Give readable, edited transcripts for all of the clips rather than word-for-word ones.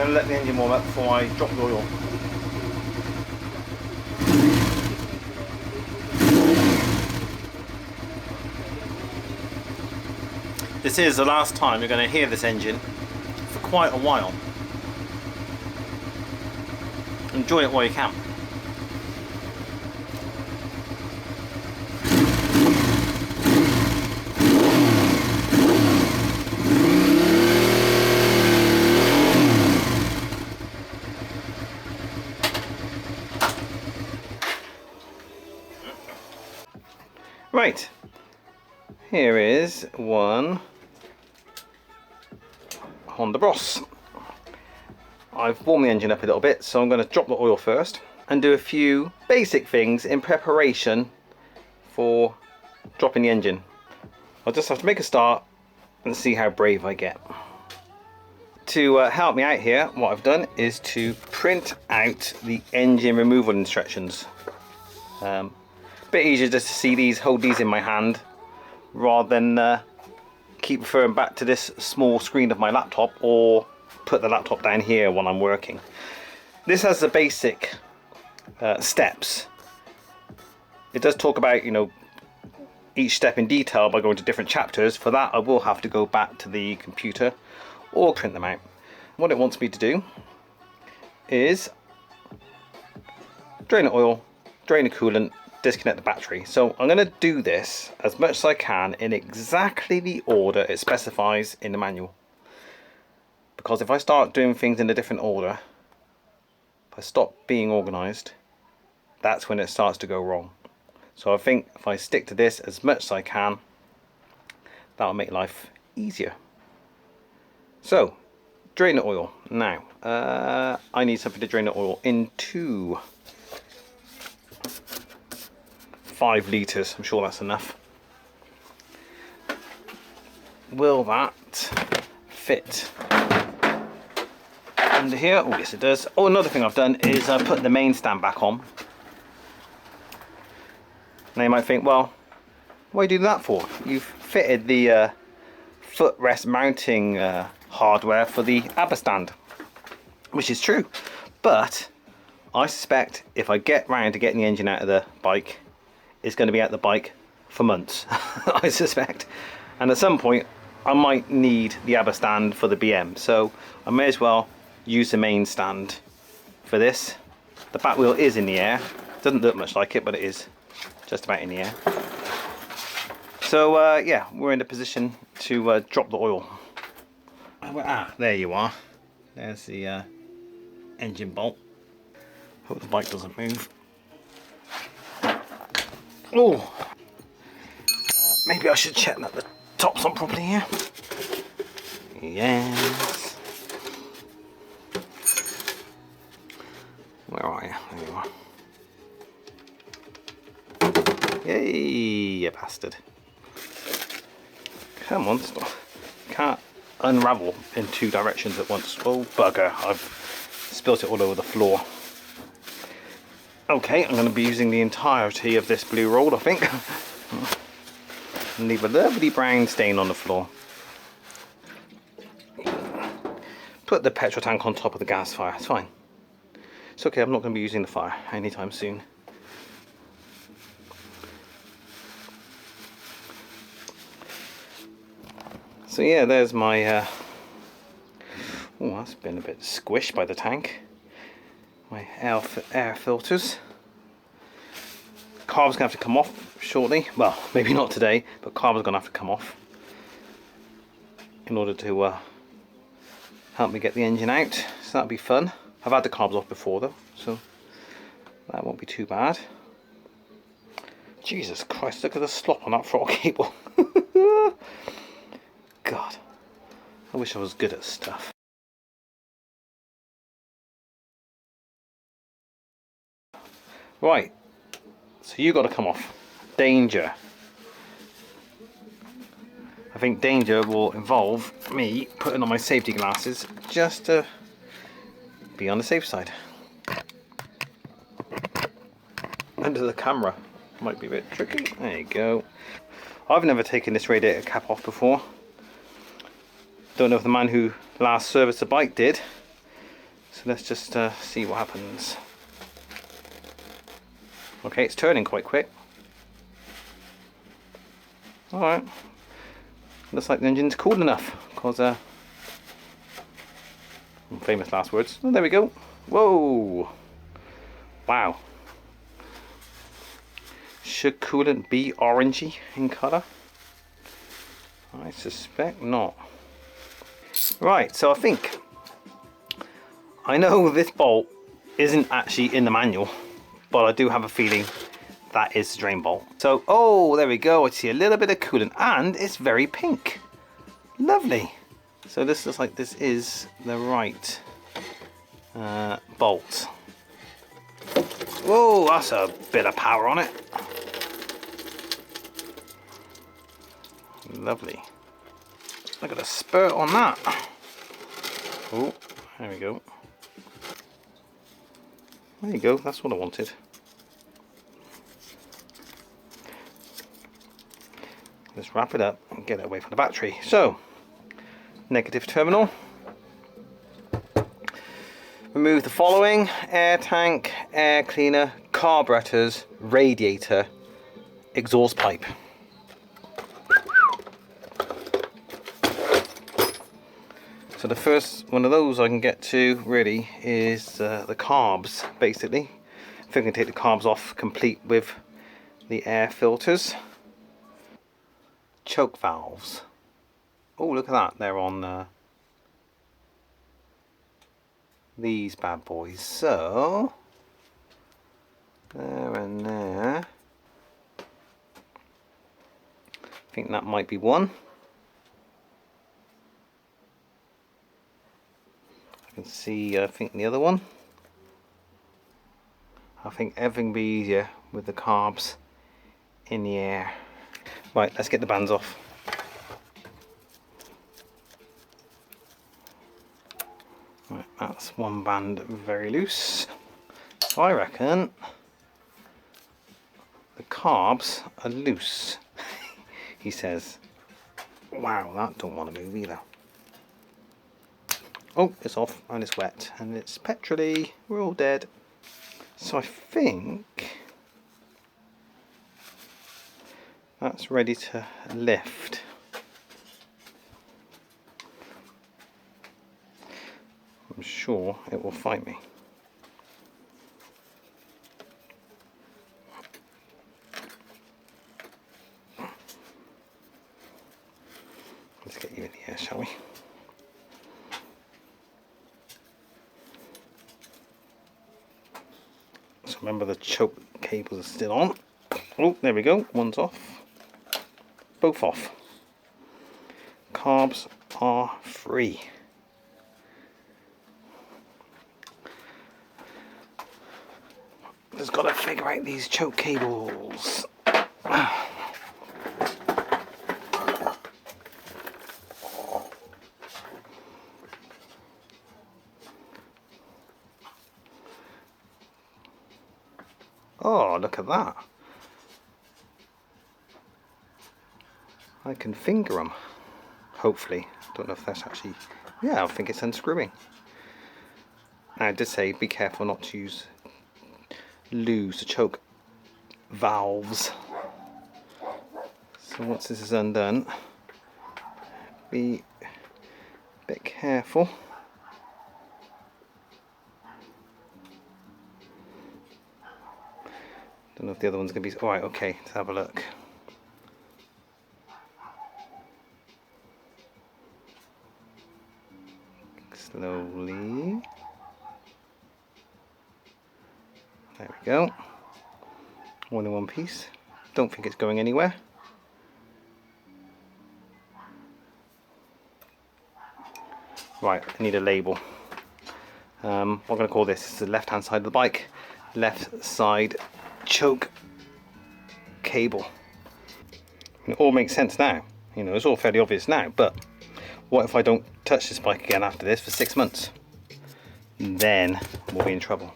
going to let the engine warm up before I drop the oil. This is the last time you're going to hear this engine for quite a while. Enjoy it while you can. Right, here is one Honda Bros. I've warmed the engine up a little bit, so I'm going to drop the oil first and do a few basic things in preparation for dropping the engine. I'll just have to make a start and see how brave I get. To help me out here, what I've done is to print out the engine removal instructions. Bit easier just to see these, hold these in my hand, rather than keep referring back to this small screen of my laptop or put the laptop down here when I'm working. This has the basic steps. It does talk about, you know, each step in detail by going to different chapters. For that I will have to go back to the computer or print them out. What it wants me to do is drain the oil, drain the coolant, disconnect the battery. So I'm going to do this as much as I can in exactly the order it specifies in the manual, because if I start doing things in a different order, if I stop being organized, that's when it starts to go wrong. So I think if I stick to this as much as I can, that'll make life easier. So drain the oil. Now I need something to drain the oil into. 5 litres, I'm sure that's enough. Will that fit under here? Oh yes it does. Oh, another thing I've done is I put the main stand back on. Now you might think, well, what are you doing that for? You've fitted the footrest mounting hardware for the ABBA stand, which is true, but I suspect if I get round to getting the engine out of the bike, it's going to be at the bike for months. I suspect, and at some point I might need the ABBA stand for the BM, so I may as well use the main stand for this. The back wheel is in the air, doesn't look much like it, but it is just about in the air. So yeah, we're in a position to drop the oil. There you are. There's the engine bolt. Hope the bike doesn't move. Oh, maybe I should check that the top's on properly here. Yes. Where are you? There you are. Yay, you bastard. Come on, stop. Can't unravel in 2 directions at once. Oh, bugger. I've spilt it all over the floor. Okay, I'm going to be using the entirety of this blue roll, I think. And leave a lovely brown stain on the floor. Put the petrol tank on top of the gas fire, it's fine. It's okay, I'm not going to be using the fire anytime soon. So yeah, there's my... oh, that's been a bit squished by the tank. My air filters. Carb's going to have to come off shortly. Well, maybe not today, but carb's going to have to come off in order to help me get the engine out. So that'll be fun. I've had the carbs off before though, so that won't be too bad. Jesus Christ, look at the slop on that throttle cable. God, I wish I was good at stuff. Right, so you got to come off. Danger. I think danger will involve me putting on my safety glasses just to be on the safe side. Under the camera might be a bit tricky. There you go. I've never taken this radiator cap off before. Don't know if the man who last serviced the bike did. let's just see what happens. Okay, it's turning quite quick. Alright. Looks like the engine's cool enough, because famous last words. Oh, there we go. Whoa! Wow. Should coolant be orangey in colour? I suspect not. Right, so I know this bolt isn't actually in the manual, but I do have a feeling that is the drain bolt. So, oh, there we go. I see a little bit of coolant, and it's very pink. Lovely. So this looks like this is the right bolt. Whoa, that's a bit of power on it. Lovely. Look at the spurt on that. Oh, there we go. There you go, that's what I wanted. Let's wrap it up and get it away from the battery. So, negative terminal. Remove the following: air tank, air cleaner, carburettors, radiator, exhaust pipe. So the first one of those I can get to really is the carbs, basically. I think I can take the carbs off complete with the air filters. Choke valves. Oh, look at that, they're on these bad boys. So, there and there. I think that might be one. I can see, I think the other one. I think everything will be easier with the carbs in the air. Right, let's get the bands off. Right, that's one band very loose. So I reckon the carbs are loose, he says. Wow, that don't want to move either. Oh, it's off and it's wet and it's petrol-y. We're all dead. So I think that's ready to lift. I'm sure it will fight me. Let's get you in the air, shall we? So remember, the choke cables are still on. Oh, there we go. One's off. Both off. Carbs are free. Just got to figure out these choke cables. Oh, look at that. I can finger them, hopefully. Don't know if that's actually... Yeah, I think it's unscrewing. Now, I did say be careful not to lose the choke valves. So once this is undone, be a bit careful. Don't know if the other one's going to be... Alright, okay, let's have a look. Slowly. There we go. All in one piece. Don't think it's going anywhere. Right, I need a label. What I'm going to call this is the left hand side of the bike. Left side choke cable. And it all makes sense now. You know, it's all fairly obvious now, but what if I don't touch this bike again after this for 6 months? Then we'll be in trouble.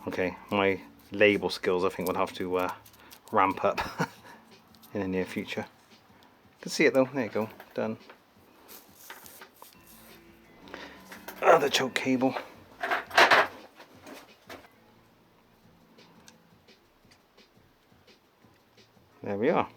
Okay, my label skills I think we'll have to ramp up in the near future. You can see it though, there you go, done. Another choke cable. There we are.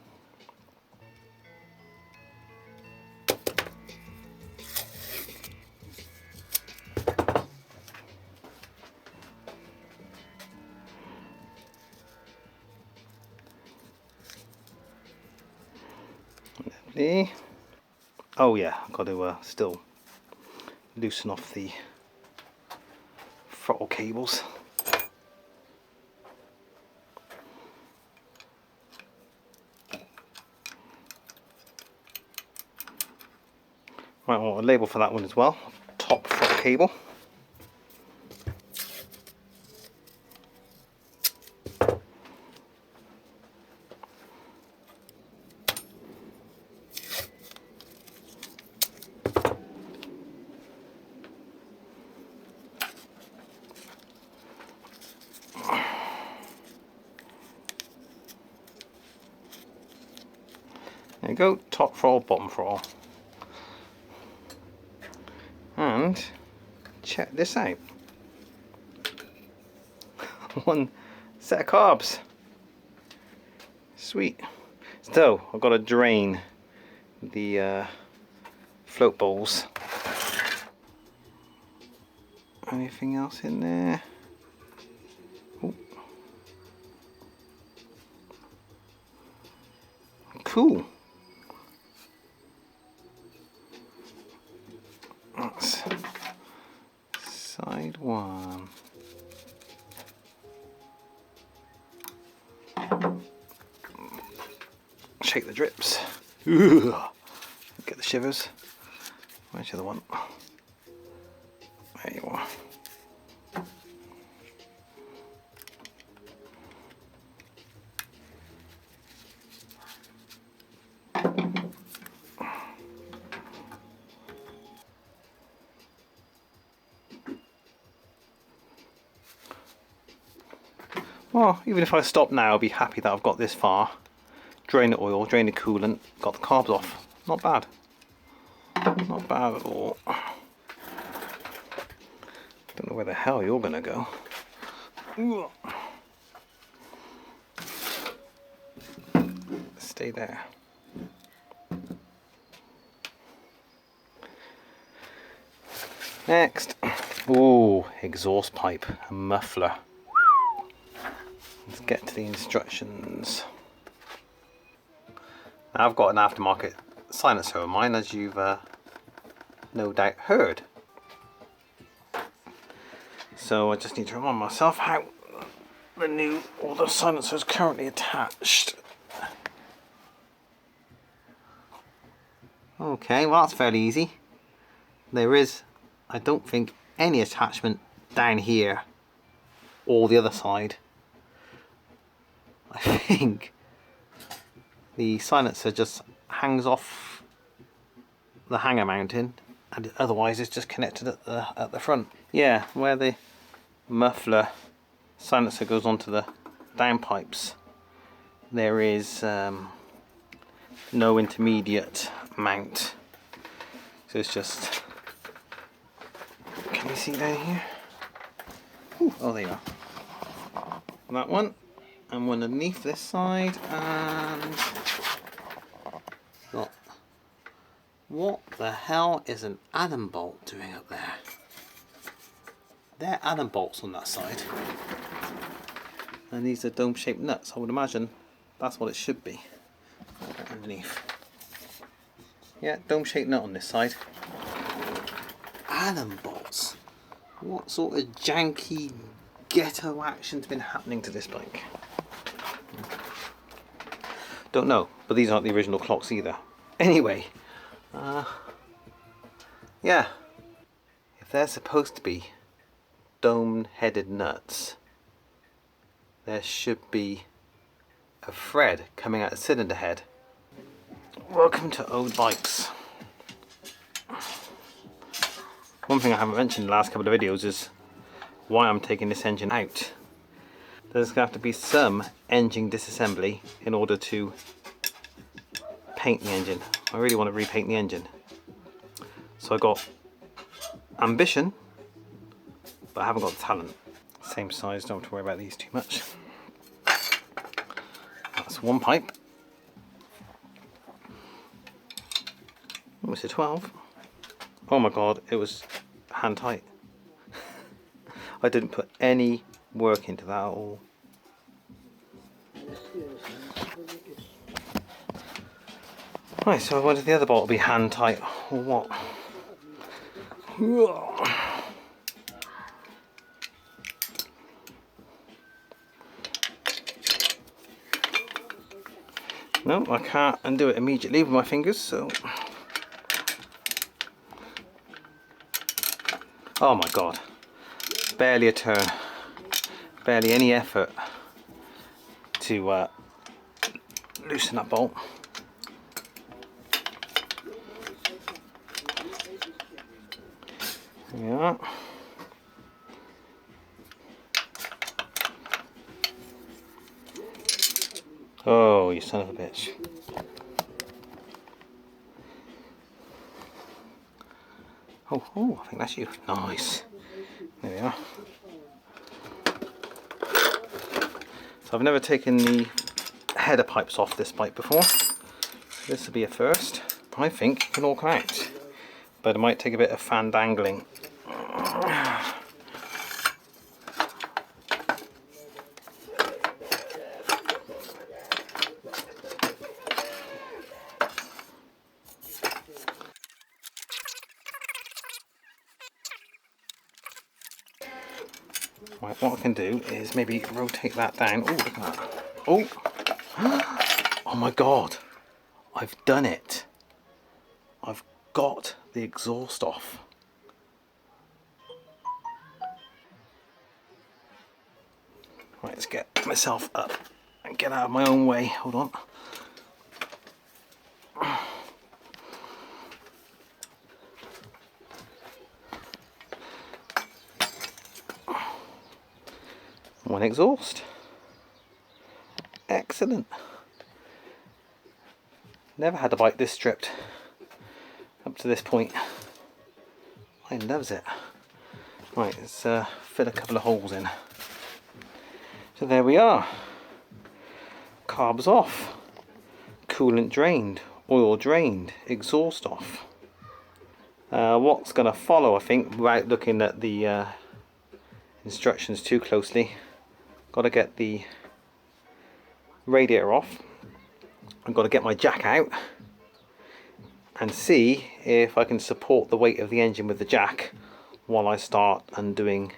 Lovely. Oh yeah, I've got to still loosen off the throttle cables. Right, well, a label for that one as well. Top throttle cable. There you go, top throttle, bottom throttle. And check this out. One set of carbs. Sweet. So I've got to drain the float bowls. Anything else in there? Ooh. Cool. That's side one. Shake the drips. Ooh. Get the shivers. Where's the other one? There you are. Well, even if I stop now, I'll be happy that I've got this far. Drain the oil, drain the coolant, got the carbs off. Not bad. Not bad at all. Don't know where the hell you're gonna go. Ooh. Stay there. Next. Ooh, exhaust pipe, a muffler. Let's get to the instructions. Now I've got an aftermarket silencer of mine, as you've no doubt heard. So I just need to remind myself how the silencer is currently attached. Okay, well that's fairly easy. There is, I don't think, any attachment down here or the other side. I think the silencer just hangs off the hanger mounting, and otherwise it's just connected at the front. Yeah, where the muffler silencer goes onto the downpipes, there is no intermediate mount, so it's just, can you see down here? Ooh, oh there you are. That one, and one underneath this side, and what the hell is an Allen bolt doing up there? They're Allen bolts on that side, and these are dome shaped nuts. I would imagine that's what it should be underneath. Yeah, dome shaped nut on this side. Allen bolts. What sort of janky ghetto action's been happening to this bike? Don't know, but these aren't the original clocks either. Anyway, yeah, if they're supposed to be dome-headed nuts, there should be a thread coming out of the cylinder head. Welcome to old bikes. One thing I haven't mentioned in the last couple of videos is why I'm taking this engine out. there's going to have to be some engine disassembly in order to paint the engine. I really want to repaint the engine. So I got ambition, but I haven't got the talent. Same size, don't have to worry about these too much. That's one pipe. Oh, it's a 12. Oh my god, it was hand tight. I didn't put any work into that at all. Right, so I wonder if the other bolt will be hand tight or what. No, I can't undo it immediately with my fingers, so... Oh my god. Barely a turn. Barely any effort to loosen that bolt. There we are. Oh, you son of a bitch. Oh, I think that's you. Nice. There we are. So I've never taken the header pipes off this bike before. This will be a first. I think it can all come out, but it might take a bit of fandangling. Right, what I can do is maybe rotate that down. Oh, look at that. Oh! Oh my god! I've done it! I've got the exhaust off. Right, let's get myself up and get out of my own way. Hold on. One exhaust. Excellent. Never had a bike this stripped up to this point. I loves it. Right, let's fill a couple of holes in. So there we are. Carbs off. Coolant drained. Oil drained. Exhaust off. What's going to follow, I think, without looking at the instructions too closely, got to get the radiator off. I've got to get my jack out and see if I can support the weight of the engine with the jack while I start undoing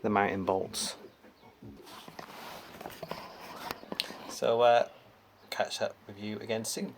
the mounting bolts. So catch up with you again soon.